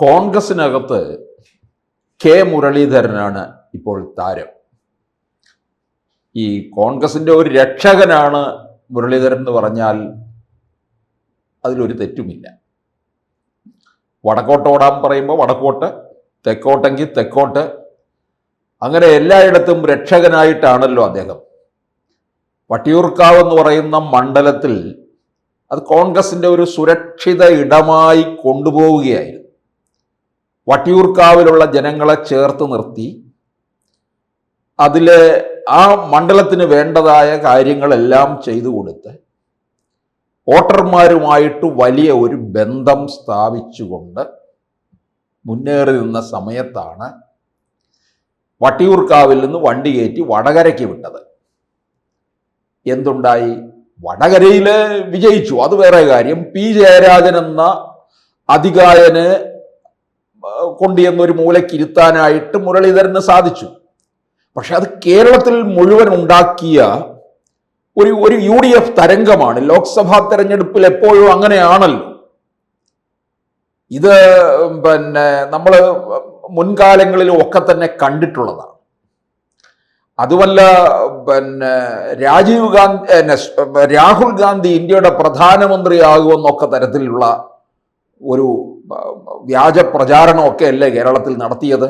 കോൺഗ്രസിനകത്ത് K മുരളീധരനാണ് ഇപ്പോൾ താരം. ഈ കോൺഗ്രസിൻ്റെ ഒരു രക്ഷകനാണ് മുരളീധരൻ എന്ന് പറഞ്ഞാൽ അതിലൊരു തെറ്റുമില്ല. വടക്കോട്ട് ഓടാൻ പറയുമ്പോൾ വടക്കോട്ട്, തെക്കോട്ടെങ്കിൽ തെക്കോട്ട്, അങ്ങനെ എല്ലായിടത്തും രക്ഷകനായിട്ടാണല്ലോ അദ്ദേഹം. വട്ടിയൂർക്കാവ് എന്ന് പറയുന്ന മണ്ഡലത്തിൽ അത് കോൺഗ്രസിൻ്റെ ഒരു സുരക്ഷിത ഇടമായി കൊണ്ടുപോവുകയായിരുന്നു. വട്ടിയൂർക്കാവിലുള്ള ജനങ്ങളെ ചേർത്ത് നിർത്തി അതിലെ ആ മണ്ഡലത്തിന് വേണ്ടതായ കാര്യങ്ങളെല്ലാം ചെയ്തു കൊടുത്ത് വോട്ടർമാരുമായിട്ട് വലിയ ഒരു ബന്ധം സ്ഥാപിച്ചുകൊണ്ട് മുന്നേറി നിന്ന സമയത്താണ് വട്ടിയൂർക്കാവിൽ നിന്ന് വണ്ടി കയറ്റി വടകരയ്ക്ക് വിട്ടത്. എന്തുണ്ടായി? വടകരയിൽ വിജയിച്ചു, അത് വേറെ കാര്യം. പി ജയരാജൻ എന്ന അതികായന് കൊണ്ടുവന്നൊരു മൂലക്കിരുത്താനായിട്ട് മുരളീധരന് സാധിച്ചു. പക്ഷെ അത് കേരളത്തിൽ മുഴുവൻ ഉണ്ടാക്കിയ ഒരു UDF തരംഗമാണ്. ലോക്സഭാ തെരഞ്ഞെടുപ്പിൽ എപ്പോഴും അങ്ങനെയാണല്ലോ. ഇത് നമ്മൾ മുൻകാലങ്ങളിലും ഒക്കെ തന്നെ കണ്ടിട്ടുള്ളതാണ്. അതുമല്ല, രാഹുൽ ഗാന്ധി ഇന്ത്യയുടെ പ്രധാനമന്ത്രിയാകുമെന്നൊക്കെ തരത്തിലുള്ള ഒരു വ്യാജ പ്രചാരണമൊക്കെ അല്ലേ കേരളത്തിൽ നടത്തിയത്.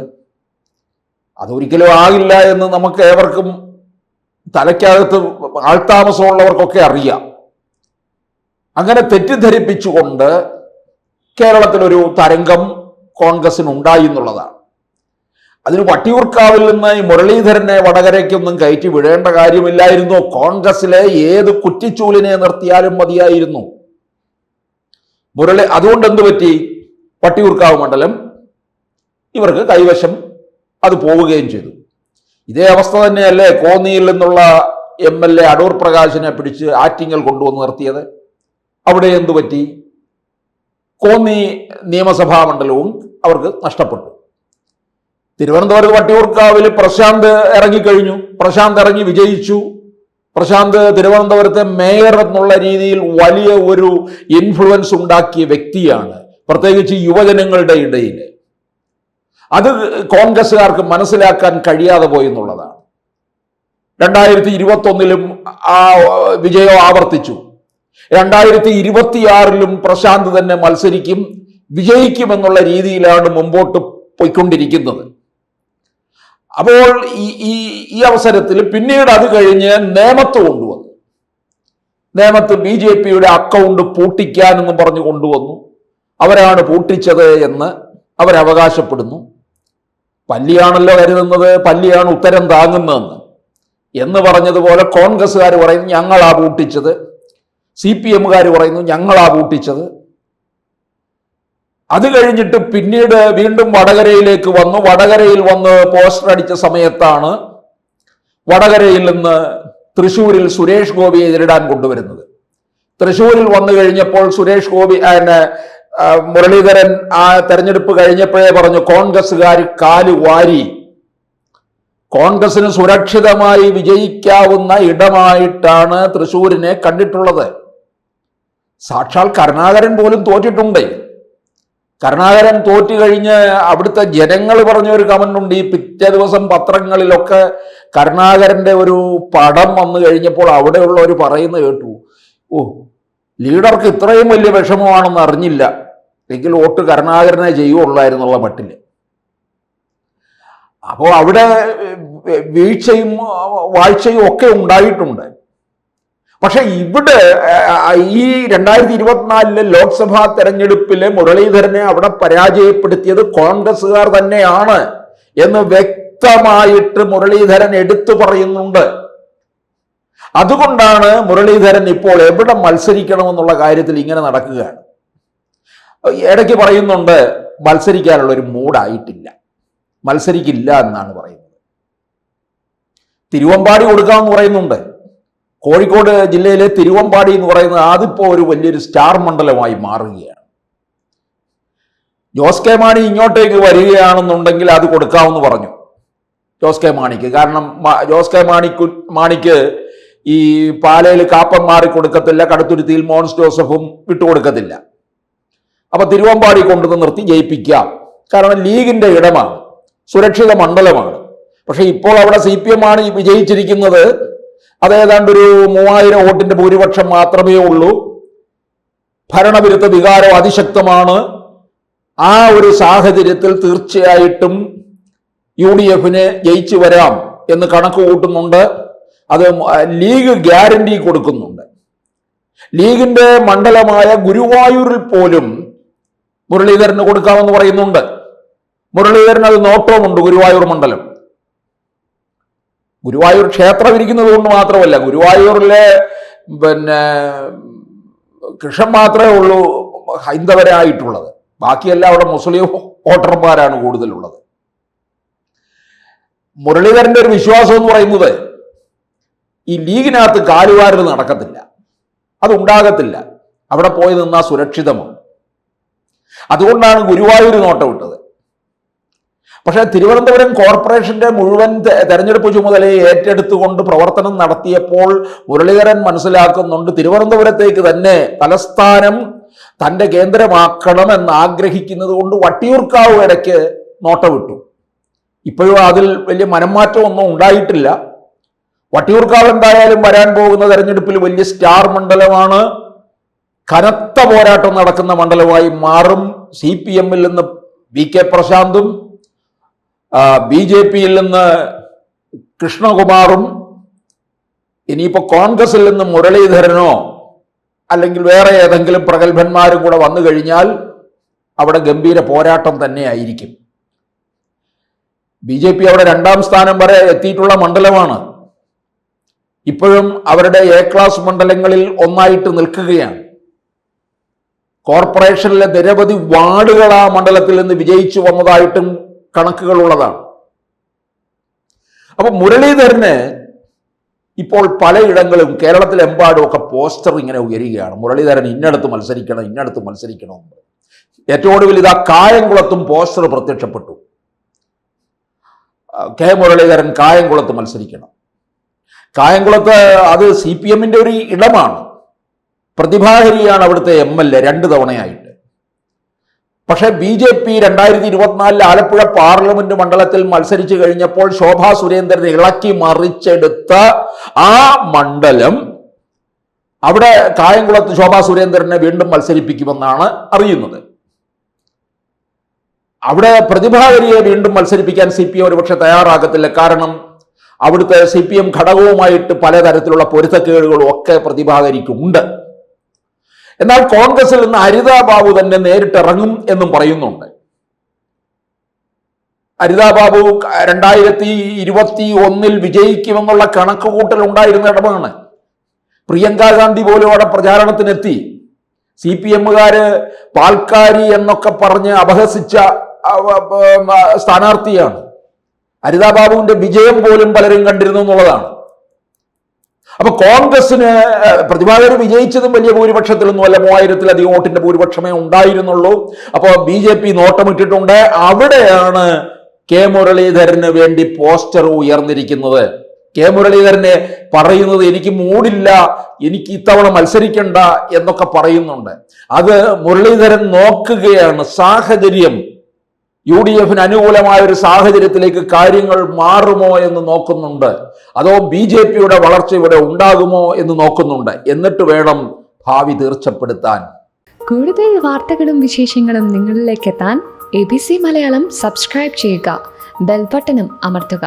അതൊരിക്കലും ആകില്ല എന്ന് നമുക്ക് ഏവർക്കും തലയ്ക്കകത്ത് ആൾതാമസമുള്ളവർക്കൊക്കെ അറിയാം. അങ്ങനെ തെറ്റിദ്ധരിപ്പിച്ചുകൊണ്ട് കേരളത്തിലൊരു തരംഗം കോൺഗ്രസിനുണ്ടായി എന്നുള്ളതാണ്. അതിന് വട്ടിയൂർക്കാവിൽ നിന്ന് ഈ മുരളീധരനെ വടകരയ്ക്കൊന്നും കയറ്റി വിടേണ്ട കാര്യമില്ലായിരുന്നു. കോൺഗ്രസിലെ ഏത് കുറ്റിച്ചൂലിനെ നിർത്തിയാലും മതിയായിരുന്നു. അതുകൊണ്ട് എന്തു പറ്റി? വട്ടിയൂർക്കാവ് മണ്ഡലം ഇവർക്ക് കൈവശം അത് പോവുകയും ചെയ്തു. ഇതേ അവസ്ഥ തന്നെയല്ലേ കോന്നിയിൽ നിന്നുള്ള MLA അടൂർ പ്രകാശിനെ പിടിച്ച് ആറ്റിങ്ങൽ കൊണ്ടുവന്ന് നിർത്തിയത്. അവിടെ എന്തു പറ്റി? കോന്നി നിയമസഭാ മണ്ഡലവും അവർക്ക് നഷ്ടപ്പെട്ടു. തിരുവനന്തപുരത്ത് വട്ടിയൂർക്കാവിൽ പ്രശാന്ത് ഇറങ്ങിക്കഴിഞ്ഞു. പ്രശാന്ത് ഇറങ്ങി വിജയിച്ചു. പ്രശാന്ത് തിരുവനന്തപുരത്തെ മേയർ എന്നുള്ള രീതിയിൽ വലിയ ഒരു ഇൻഫ്ലുവൻസ് ഉണ്ടാക്കിയ വ്യക്തിയാണ്, പ്രത്യേകിച്ച് യുവജനങ്ങളുടെ ഇടയിൽ. അത് കോൺഗ്രസ്സുകാർക്ക് മനസ്സിലാക്കാൻ കഴിയാതെ പോയി എന്നുള്ളതാണ്. 2021 ആ വിജയം ആവർത്തിച്ചു. 2026 പ്രശാന്ത് തന്നെ മത്സരിക്കും, വിജയിക്കുമെന്നുള്ള രീതിയിലാണ് മുമ്പോട്ട് പോയിക്കൊണ്ടിരിക്കുന്നത്. അപ്പോൾ ഈ അവസരത്തിൽ പിന്നീട് അത് കഴിഞ്ഞ് നേമത്ത് കൊണ്ടുവന്നു. നേമത്ത് BJPയുടെ അക്കൗണ്ട് പൂട്ടിക്കാനെന്ന് പറഞ്ഞു കൊണ്ടുവന്നു. അവരാണ് പൂട്ടിച്ചത് എന്ന് അവരവകാശപ്പെടുന്നു. പല്ലിയാണല്ലോ കരുതുന്നത്, പല്ലിയാണ് ഉത്തരം താങ്ങുന്നതെന്ന് എന്ന് പറഞ്ഞതുപോലെ കോൺഗ്രസ്സുകാർ പറയുന്നു ഞങ്ങളാ പൂട്ടിച്ചത്, CPMകാർ പറയുന്നു ഞങ്ങളാ പൂട്ടിച്ചത്. അത് കഴിഞ്ഞിട്ട് പിന്നീട് വീണ്ടും വടകരയിലേക്ക് വന്നു. വടകരയിൽ വന്ന് പോസ്റ്റർ അടിച്ച സമയത്താണ് വടകരയിൽ നിന്ന് തൃശ്ശൂരിൽ സുരേഷ് ഗോപിയെ എതിരിടാൻ കൊണ്ടുവരുന്നത്. തൃശ്ശൂരിൽ വന്നു കഴിഞ്ഞപ്പോൾ സുരേഷ് ഗോപി മുരളീധരൻ ആ തെരഞ്ഞെടുപ്പ് കഴിഞ്ഞപ്പോഴേ പറഞ്ഞു കോൺഗ്രസ്സുകാർ കാല് വാരി, കോൺഗ്രസിന് സുരക്ഷിതമായി വിജയിക്കാവുന്ന ഇടമായിട്ടാണ് തൃശ്ശൂരിനെ കണ്ടിട്ടുള്ളത്. സാക്ഷാൽ കരുണാകരൻ പോലും തോറ്റിട്ടുണ്ട്. കരുണാകരൻ തോറ്റു കഴിഞ്ഞ് അവിടുത്തെ ജനങ്ങൾ പറഞ്ഞൊരു കമന്റുണ്ട്. ഈ പിറ്റേ ദിവസം പത്രങ്ങളിലൊക്കെ കരുണാകരന്റെ ഒരു പടം വന്നു കഴിഞ്ഞപ്പോൾ അവിടെയുള്ളവർ പറയുന്നത് കേട്ടു, ലീഡർക്ക് ഇത്രയും വലിയ വിഷമമാണെന്ന് അറിഞ്ഞില്ല, എങ്കിൽ വോട്ട് കരുണാകരനെ ചെയ്യുള്ളായിരുന്നുള്ള മട്ടിൽ. അപ്പോൾ അവിടെ വീഴ്ചയും വാഴ്ചയും ഒക്കെ ഉണ്ടായിട്ടുണ്ട്. പക്ഷെ ഇവിടെ ഈ 2024 ലോക്സഭാ തെരഞ്ഞെടുപ്പിലെ മുരളീധരനെ അവിടെ പരാജയപ്പെടുത്തിയത് കോൺഗ്രസ്സുകാർ തന്നെയാണ് എന്ന് വ്യക്തമായിട്ട് മുരളീധരൻ എടുത്തു പറയുന്നുണ്ട്. അതുകൊണ്ടാണ് മുരളീധരൻ ഇപ്പോൾ എവിടെ മത്സരിക്കണമെന്നുള്ള കാര്യത്തിൽ ഇങ്ങനെ നടക്കുകയാണ്. ഇടയ്ക്ക് പറയുന്നുണ്ട് മത്സരിക്കാനുള്ള ഒരു മൂഡായിട്ടില്ല, മത്സരിക്കില്ല എന്നാണ് പറയുന്നത്. തിരുവമ്പാടി കൊടുക്കാമെന്ന് പറയുന്നുണ്ട്. കോഴിക്കോട് ജില്ലയിലെ തിരുവമ്പാടി എന്ന് പറയുന്നത് അതിപ്പോൾ ഒരു വലിയൊരു സ്റ്റാർ മണ്ഡലമായി മാറുകയാണ്. ജോസ് കെ മാണി ഇങ്ങോട്ടേക്ക് വരികയാണെന്നുണ്ടെങ്കിൽ അത് കൊടുക്കാമെന്ന് പറഞ്ഞു ജോസ് കെ മാണിക്ക്. കാരണം ജോസ് കെ മാണിക്ക് ഈ പാലയിൽ കാപ്പൻ മാറി കൊടുക്കത്തില്ല, കടുത്തുരുത്തിയിൽ മോൻസ് ജോസഫും വിട്ടുകൊടുക്കത്തില്ല. അപ്പൊ തിരുവമ്പാടി കൊണ്ടുവന്ന് നിർത്തി ജയിപ്പിക്കാം കാരണം ലീഗിന്റെ ഇടമാണ്, സുരക്ഷിത മണ്ഡലമാണ്. പക്ഷെ ഇപ്പോൾ അവിടെ CPM ആണ് വിജയിച്ചിരിക്കുന്നത്. അത് ഏതാണ്ട് ഒരു 3000 വോട്ടിന്റെ ഭൂരിപക്ഷം മാത്രമേ ഉള്ളൂ. ഭരണവിരുദ്ധ വികാരം അതിശക്തമാണ്. ആ ഒരു സാഹചര്യത്തിൽ തീർച്ചയായിട്ടും UDFന് ജയിച്ചു വരാം എന്ന് കണക്ക് കൂട്ടുന്നുണ്ട്. അത് ലീഗ് ഗ്യാരണ്ടി കൊടുക്കുന്നുണ്ട്. ലീഗിന്റെ മണ്ഡലമായ ഗുരുവായൂരിൽ പോലും മുരളീധരന് കൊടുക്കാമെന്ന് പറയുന്നുണ്ട്. മുരളീധരൻ അത് നോട്ടവുമുണ്ട്. ഗുരുവായൂർ മണ്ഡലം, ഗുരുവായൂർ ക്ഷേത്രം ഇരിക്കുന്നത് കൊണ്ട് മാത്രമല്ല, ഗുരുവായൂരിലെ കൃഷ്ണൻ മാത്രമേ ഉള്ളൂ ഹൈന്ദവരായിട്ടുള്ളത്. ബാക്കിയെല്ലാം അവിടെ മുസ്ലിം വോട്ടർമാരാണ് കൂടുതലുള്ളത്. മുരളീധരന്റെ ഒരു വിശ്വാസം എന്ന് പറയുന്നത് ഈ ലീഗിനകത്ത് കാലുവാരൽ നടക്കത്തില്ല, അതുണ്ടാകത്തില്ല. അവിടെ പോയി നിന്നാൽ സുരക്ഷിതമാണ്. അതുകൊണ്ടാണ് ഗുരുവായൂർ നോട്ടമിട്ടത്. പക്ഷേ തിരുവനന്തപുരം കോർപ്പറേഷന്റെ മുഴുവൻ തെരഞ്ഞെടുപ്പ് ചുമതലയെ ഏറ്റെടുത്തുകൊണ്ട് പ്രവർത്തനം നടത്തിയപ്പോൾ മുരളീധരൻ മനസ്സിലാക്കുന്നുണ്ട് തിരുവനന്തപുരത്തേക്ക് തന്നെ തലസ്ഥാനം തൻ്റെ കേന്ദ്രമാക്കണമെന്ന് ആഗ്രഹിക്കുന്നത് കൊണ്ട് വട്ടിയൂർക്കാവ് ഇടയ്ക്ക് നോട്ടമിട്ടു. ഇപ്പോഴും അതിൽ വലിയ മനംമാറ്റമൊന്നും ഉണ്ടായിട്ടില്ല. വട്ടിയൂർക്കാവ് എന്തായാലും വരാൻ പോകുന്ന തെരഞ്ഞെടുപ്പിൽ വലിയ സ്റ്റാർ മണ്ഡലമാണ്. കനത്ത പോരാട്ടം നടക്കുന്ന മണ്ഡലമായി മാറും. CPMൽ നിന്ന് VK പ്രശാന്തും BJPയിൽ നിന്ന് കൃഷ്ണകുമാറും ഇനിയിപ്പോൾ കോൺഗ്രസിൽ നിന്ന് മുരളീധരനോ അല്ലെങ്കിൽ വേറെ ഏതെങ്കിലും പ്രഗത്ഭന്മാരും കൂടെ വന്നു കഴിഞ്ഞാൽ അവിടെ ഗംഭീര പോരാട്ടം തന്നെയായിരിക്കും. BJP അവിടെ 2ാം സ്ഥാനം വരെ എത്തിയിട്ടുള്ള മണ്ഡലമാണ്. ഇപ്പോഴും അവരുടെ A ക്ലാസ് മണ്ഡലങ്ങളിൽ ഒന്നായിട്ട് നിൽക്കുകയാണ്. കോർപ്പറേഷനിലെ നിരവധി വാർഡുകൾ ആ മണ്ഡലത്തിൽ നിന്ന് വിജയിച്ചു വന്നതായിട്ടും കണക്കുകളുള്ളതാണ്. അപ്പൊ മുരളീധരന് ഇപ്പോൾ പലയിടങ്ങളും കേരളത്തിലെമ്പാടും ഒക്കെ പോസ്റ്റർ ഇങ്ങനെ ഉയരുകയാണ്. മുരളീധരൻ ഇന്നടത്ത് മത്സരിക്കണം, ഇന്നടത്ത് മത്സരിക്കണം. ഏറ്റവും ഒടുവിൽ ഇതാ കായംകുളത്തും പോസ്റ്റർ പ്രത്യക്ഷപ്പെട്ടു. മുരളീധരൻ കായംകുളത്ത് മത്സരിക്കണം. കായംകുളത്ത് അത് CPMന്റെ ഒരു ഇടമാണ്. പ്രതിഭാഹരിയാണ് അവിടുത്തെ MLA 2 തവണയായിട്ട്. പക്ഷേ BJP 2024 ആലപ്പുഴ പാർലമെന്റ് മണ്ഡലത്തിൽ മത്സരിച്ചു കഴിഞ്ഞപ്പോൾ ശോഭാ സുരേന്ദ്രൻ ഇളക്കി മറിച്ചെടുത്ത ആ മണ്ഡലം, അവിടെ കായംകുളത്ത് ശോഭാ സുരേന്ദ്രനെ വീണ്ടും മത്സരിപ്പിക്കുമെന്നാണ് അറിയുന്നത്. അവിടെ പ്രതിഭാഹരിയെ വീണ്ടും മത്സരിപ്പിക്കാൻ CPM ഒരുപക്ഷെ തയ്യാറാകത്തില്ല. കാരണം അവിടുത്തെ CPM ഘടകവുമായിട്ട് പലതരത്തിലുള്ള പൊരുത്തക്കേടുകളും ഒക്കെ പ്രതിഭാഹരിക്കുണ്ട്. എന്നാൽ കോൺഗ്രസിൽ നിന്ന് ഹരിതാ ബാബു തന്നെ നേരിട്ടിറങ്ങും എന്നും പറയുന്നുണ്ട്. ഹരിതാ ബാബു 2021 വിജയിക്കുമെന്നുള്ള കണക്കുകൂട്ടൽ ഉണ്ടായിരുന്ന ഇടമാണ്. പ്രിയങ്ക ഗാന്ധി പോലും അവിടെ പ്രചാരണത്തിനെത്തി. CPMകാര് പാൽക്കാരി എന്നൊക്കെ പറഞ്ഞ് അപഹസിച്ച സ്ഥാനാർത്ഥിയാണ്. ഹരിതാ ബാബുവിന്റെ വിജയം പോലും പലരും കണ്ടിരുന്നു എന്നുള്ളതാണ്. അപ്പൊ കോൺഗ്രസിന് പ്രതിഭാകർ വിജയിച്ചതും വലിയ ഭൂരിപക്ഷത്തിലൊന്നുമല്ല, 3000-ലധികം വോട്ടിന്റെ ഭൂരിപക്ഷമേ ഉണ്ടായിരുന്നുള്ളൂ. അപ്പോൾ BJP നോട്ടമിട്ടിട്ടുണ്ട്. അവിടെയാണ് മുരളീധരന് വേണ്ടി പോസ്റ്റർ ഉയർന്നിരിക്കുന്നത്. മുരളീധരനെ പറയുന്നത് എനിക്ക് മൂടില്ല, എനിക്ക് ഇത്തവണ മത്സരിക്കണ്ട എന്നൊക്കെ പറയുന്നുണ്ട്. അത് മുരളീധരൻ നോക്കുകയാണ്. സാഹചര്യം UDFന് അനുകൂലമായ ഒരു സാഹചര്യത്തിലേക്ക് കാര്യങ്ങൾ മാറുമോ എന്ന് നോക്കുന്നുണ്ട്. അതോ BJPയുടെ വളർച്ച ഇവിടെ ഉണ്ടാകുമോ എന്ന് നോക്കുന്നുണ്ട്. എന്നിട്ട് വേണം ഭാവി തീർച്ചപ്പെടുത്താൻ. കൂടുതൽ വാർത്തകളും വിശേഷങ്ങളും നിങ്ങളിലേക്ക് എത്താൻ ABC മലയാളം സബ്സ്ക്രൈബ് ചെയ്യുക, ബെൽ ബട്ടണും അമർത്തുക.